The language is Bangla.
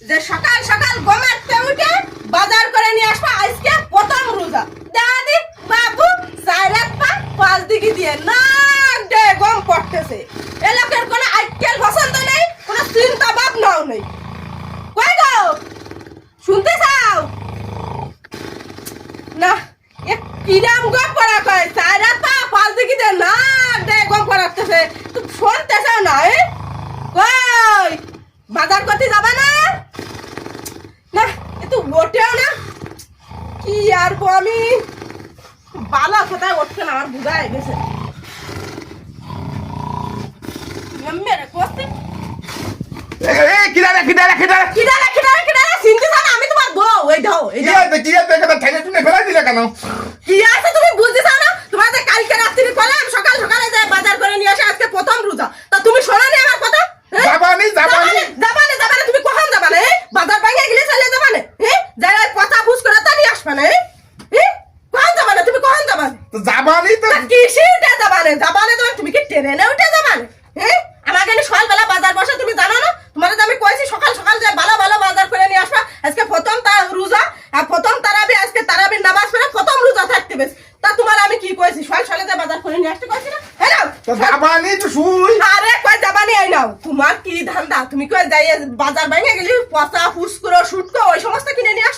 যে সকাল সকাল ঘুমাতে উঠে বাজার করে নিয়ে আসবা আজকে প্রথম রোজা দাদি বাবু সাইরাত পা পাঁচ দিকে দিয়ে না দে গম পড়তেছে এলাকার কোনো আইকেল পছন্দ নেই কোনো চিন্তা ভাবনাও নেই কই গো শুনতে চাও না এ কিরাম গম পড়া কয় সাইরাত পা পাঁচ দিকে দিয়ে না দে গম পড়াতেছে তুই শুনতে চাও না কই বাজার করতে যাবা না না একটু ওঠেও না কি আর আমি বালা কোথায় উঠছে না আমার বুঝা গেছে মেরে কোস্তে কিনারে কিনারে কিনারে কিনারে কিনারে কিনারে চিনতে চাও না আমি তোমার বউ এই দাও এই দাও কি আছে কথা ঠেলে টুনে ফেলা দিলে কেন কি আছে তুমি বুঝতে চাও না তোমার যে কালকে রাত্রি কলাম সকাল সকালে যে বাজার করে নিয়ে আসে আজকে প্রথম রোজা তা তুমি শোনা নি আমার কথা যাবানি যাবানি যাবানে যাবানে তুমি কখন যাবানে বাজার ভাঙে গেলে চলে যাবানে যারা কথা বুঝ করে তা নিয়ে আসবে না কখন যাবানে তুমি কখন যাবানে তো যাবানি তো কিসে উঠে যাবানে যাবানে তুমি কি ট্রেনে উঠে যাবানে আমাকে সকালবেলা বাজার বসে তুমি জানো না তোমার আমি কইছি সকাল সকাল যে ভালো ভালো বাজার করে নিয়ে আসবা আজকে প্রথম রোজা আর প্রথম তারাবি আজকে তারাবির নামাজ পড়ে প্রথম রোজা থাকতে বেশ তা তোমার আমি কি কইছি সকাল সকালে যে বাজার করে নিয়ে আসতে কইছি না হ্যাঁ তো যাবানি তো শুই আরে কই যাবানি আই নাও তোমার কি ধান্দা তুমি কই যাই বাজার ভাঙে গেলি পচা ফুসকো শুটকো ওই সমস্ত কিনে নিয়ে আস